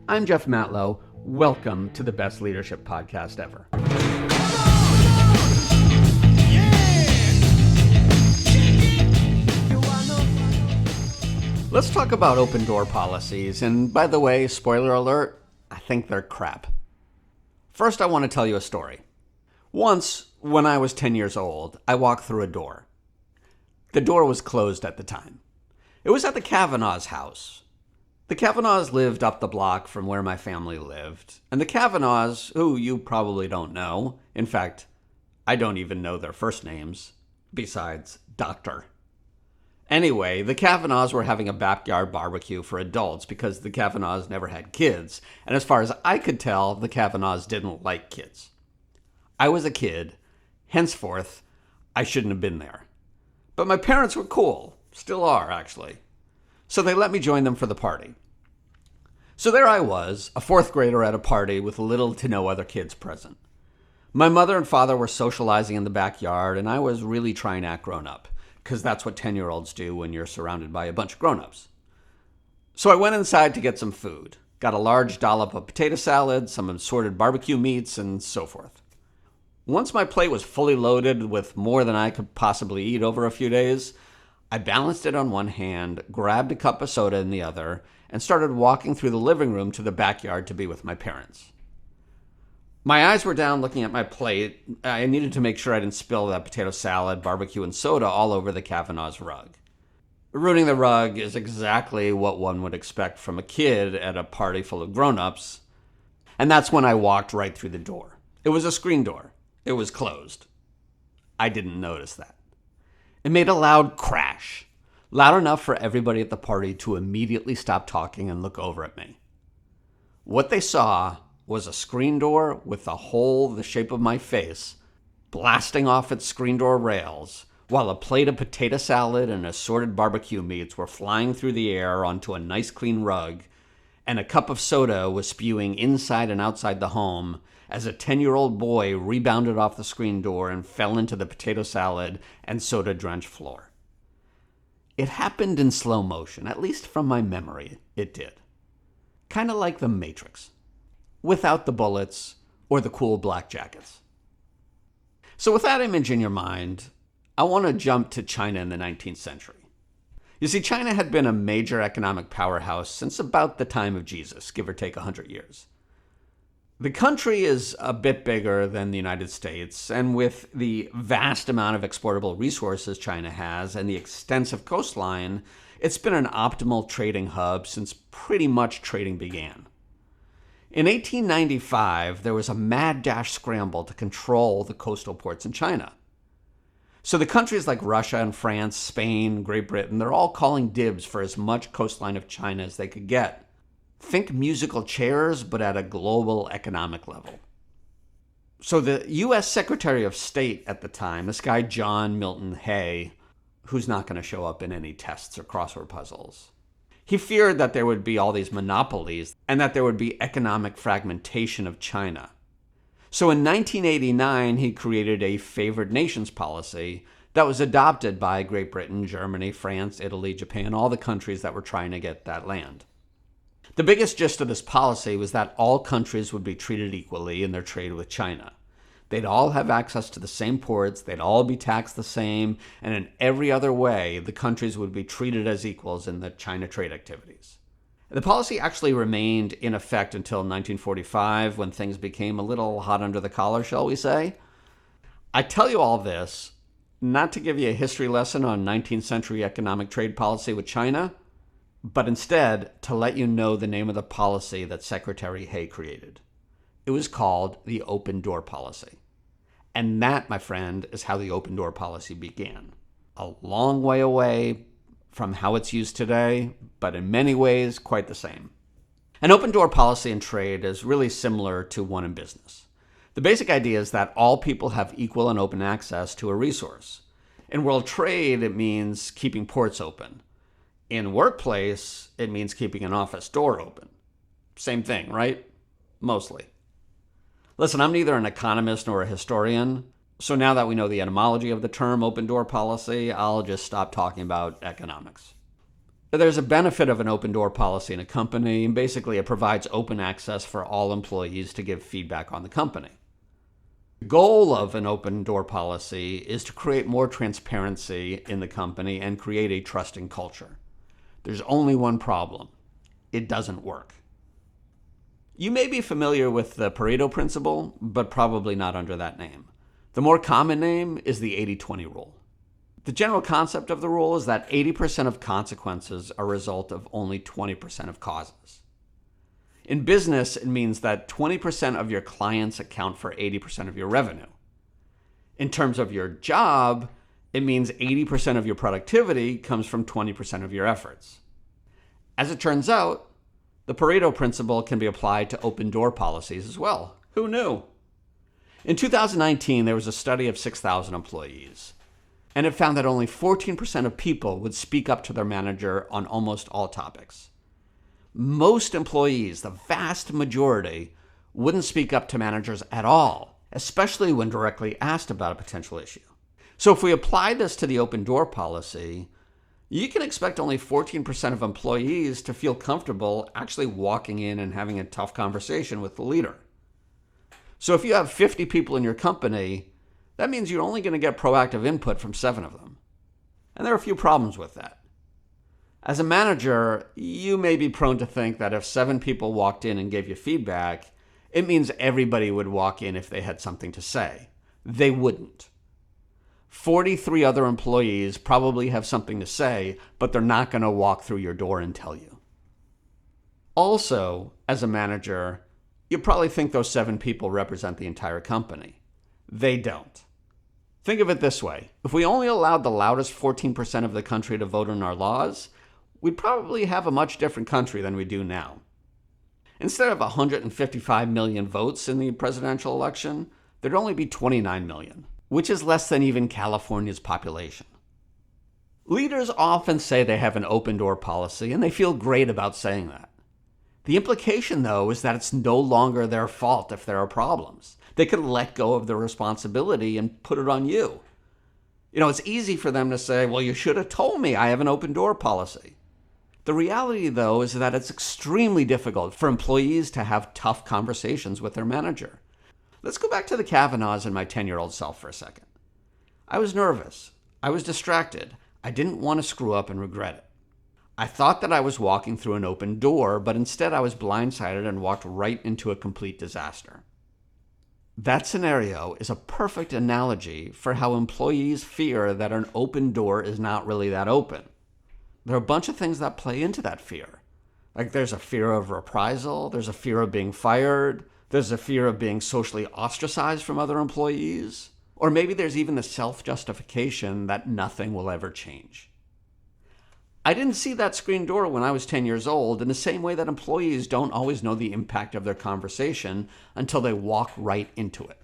I'm Jeff Matlow. Welcome to the best leadership podcast ever. Let's talk about open door policies. And by the way, spoiler alert, I think they're crap. First, I want to tell you a story. Once, when I was 10 years old, I walked through a door. The door was closed at the time. It was at the Kavanaugh's house. The Kavanaughs lived up the block from where my family lived. And the Kavanaughs, who you probably don't know, in fact, I don't even know their first names, besides Doctor. Anyway, the Kavanaughs were having a backyard barbecue for adults because the Kavanaughs never had kids. And as far as I could tell, the Kavanaughs didn't like kids. I was a kid. Henceforth, I shouldn't have been there. But my parents were cool. Still are, actually. So they let me join them for the party. So there I was, a fourth grader at a party with little to no other kids present. My mother and father were socializing in the backyard, and I was really trying to act grown up, because that's what 10-year-olds do when you're surrounded by a bunch of grown-ups. So I went inside to get some food, got a large dollop of potato salad, some assorted barbecue meats, and so forth. Once my plate was fully loaded with more than I could possibly eat over a few days, I balanced it on one hand, grabbed a cup of soda in the other, and started walking through the living room to the backyard to be with my parents. My eyes were down looking at my plate. I needed to make sure I didn't spill that potato salad, barbecue, and soda all over the Kavanaugh's rug. Ruining the rug is exactly what one would expect from a kid at a party full of grown-ups. And that's when I walked right through the door. It was a screen door. It was closed. I didn't notice that. It made a loud crash, loud enough for everybody at the party to immediately stop talking and look over at me. What they saw was a screen door with a hole the shape of my face blasting off its screen door rails, while a plate of potato salad and assorted barbecue meats were flying through the air onto a nice clean rug, and a cup of soda was spewing inside and outside the home as a 10-year-old boy rebounded off the screen door and fell into the potato salad and soda-drenched floor. It happened in slow motion, at least from my memory, it did. Kind of like The Matrix, without the bullets or the cool black jackets. So with that image in your mind, I want to jump to China in the 19th century. You see, China had been a major economic powerhouse since about the time of Jesus, give or take 100 years. The country is a bit bigger than the United States, and with the vast amount of exportable resources China has and the extensive coastline, it's been an optimal trading hub since pretty much trading began. In 1895, there was a mad dash scramble to control the coastal ports in China. So the countries like Russia and France, Spain, Great Britain, they're all calling dibs for as much coastline of China as they could get. Think musical chairs, but at a global economic level. So the U.S. Secretary of State at the time, this guy John Milton Hay, who's not going to show up in any tests or crossword puzzles, he feared that there would be all these monopolies and that there would be economic fragmentation of China. So in 1989, he created a favored nations policy that was adopted by Great Britain, Germany, France, Italy, Japan, all the countries that were trying to get that land. The biggest gist of this policy was that all countries would be treated equally in their trade with China. They'd all have access to the same ports, they'd all be taxed the same, and in every other way, the countries would be treated as equals in the China trade activities. The policy actually remained in effect until 1945, when things became a little hot under the collar, shall we say. I tell you all this not to give you a history lesson on 19th century economic trade policy with China, but instead to let you know the name of the policy that Secretary Hay created. It was called the Open Door Policy. And that, my friend, is how the Open Door Policy began. A long way away from how it's used today, but in many ways quite the same. An open door policy in trade is really similar to one in business. The basic idea is that all people have equal and open access to a resource. In world trade, it means keeping ports open. In workplace, it means keeping an office door open. Same thing, right? Mostly. Listen, I'm neither an economist nor a historian, so now that we know the etymology of the term open door policy, I'll just stop talking about economics. There's a benefit of an open door policy in a company, and basically it provides open access for all employees to give feedback on the company. The goal of an open door policy is to create more transparency in the company and create a trusting culture. There's only one problem. It doesn't work. You may be familiar with the Pareto principle, but probably not under that name. The more common name is the 80-20 rule. The general concept of the rule is that 80% of consequences are a result of only 20% of causes. In business, it means that 20% of your clients account for 80% of your revenue. In terms of your job, it means 80% of your productivity comes from 20% of your efforts. As it turns out, the Pareto principle can be applied to open door policies as well. Who knew? In 2019, there was a study of 6,000 employees, and it found that only 14% of people would speak up to their manager on almost all topics. Most employees, the vast majority, wouldn't speak up to managers at all, especially when directly asked about a potential issue. So if we apply this to the open door policy, you can expect only 14% of employees to feel comfortable actually walking in and having a tough conversation with the leader. So if you have 50 people in your company, that means you're only going to get proactive input from 7 of them. And there are a few problems with that. As a manager, you may be prone to think that if 7 people walked in and gave you feedback, it means everybody would walk in if they had something to say. They wouldn't. 43 other employees probably have something to say, but they're not going to walk through your door and tell you. Also, as a manager, you probably think those 7 people represent the entire company. They don't. Think of it this way. If we only allowed the loudest 14% of the country to vote on our laws, we'd probably have a much different country than we do now. Instead of 155 million votes in the presidential election, there'd only be 29 million, which is less than even California's population. Leaders often say they have an open door policy, and they feel great about saying that. The implication, though, is that it's no longer their fault if there are problems. They can let go of the responsibility and put it on you. It's easy for them to say, well, you should have told me I have an open door policy. The reality, though, is that it's extremely difficult for employees to have tough conversations with their manager. Let's go back to the Kavanaughs and my 10-year-old self for a second. I was nervous. I was distracted. I didn't want to screw up and regret it. I thought that I was walking through an open door, but instead I was blindsided and walked right into a complete disaster. That scenario is a perfect analogy for how employees fear that an open door is not really that open. There are a bunch of things that play into that fear. Like there's a fear of reprisal, there's a fear of being fired, there's a fear of being socially ostracized from other employees, or maybe there's even the self-justification that nothing will ever change. I didn't see that screen door when I was 10 years old, in the same way that employees don't always know the impact of their conversation until they walk right into it.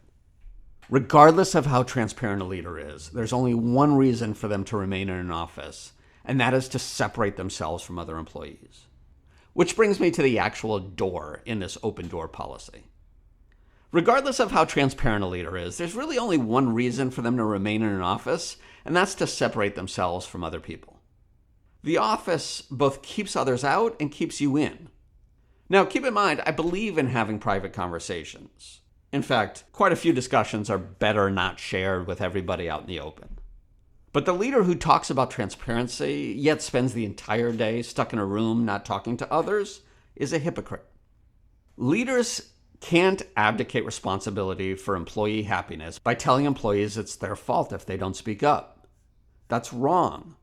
Regardless of how transparent a leader is, there's only one reason for them to remain in an office, and that is to separate themselves from other employees. Which brings me to the actual door in this open door policy. Regardless of how transparent a leader is, there's really only one reason for them to remain in an office, and that's to separate themselves from other people. The office both keeps others out and keeps you in. Now, keep in mind, I believe in having private conversations. In fact, quite a few discussions are better not shared with everybody out in the open. But the leader who talks about transparency, yet spends the entire day stuck in a room not talking to others, is a hypocrite. Leaders can't abdicate responsibility for employee happiness by telling employees it's their fault if they don't speak up. That's wrong.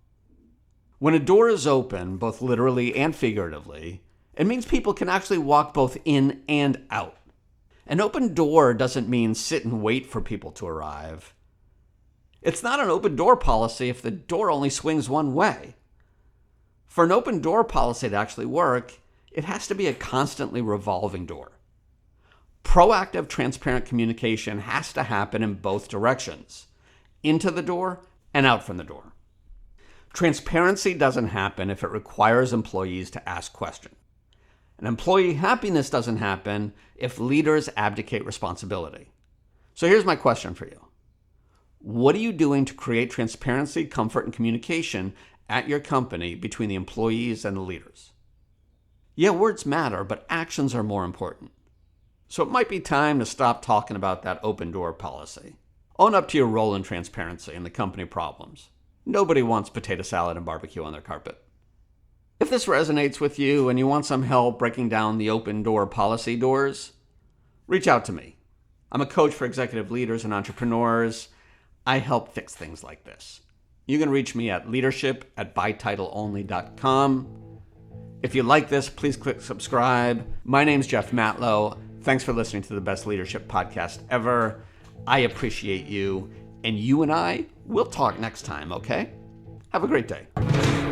When a door is open, both literally and figuratively, it means people can actually walk both in and out. An open door doesn't mean sit and wait for people to arrive. It's not an open door policy if the door only swings one way. For an open door policy to actually work, it has to be a constantly revolving door. Proactive, transparent communication has to happen in both directions, into the door and out from the door. Transparency doesn't happen if it requires employees to ask questions. And employee happiness doesn't happen if leaders abdicate responsibility. So here's my question for you. What are you doing to create transparency, comfort, and communication at your company between the employees and the leaders. Yeah, words matter, but actions are more important. So it might be time to stop talking about that open door policy. Own up to your role in transparency and the company problems. Nobody wants potato salad and barbecue on their carpet. If this resonates with you and you want some help breaking down the open door policy doors, reach out to me. I'm a coach for executive leaders and entrepreneurs. I help fix things like this. You can reach me at leadership@bytitleonly.com. If you like this, please click subscribe. My name's Jeff Matlow. Thanks for listening to the best leadership podcast ever. I appreciate you, and you and I will talk next time, okay? Have a great day.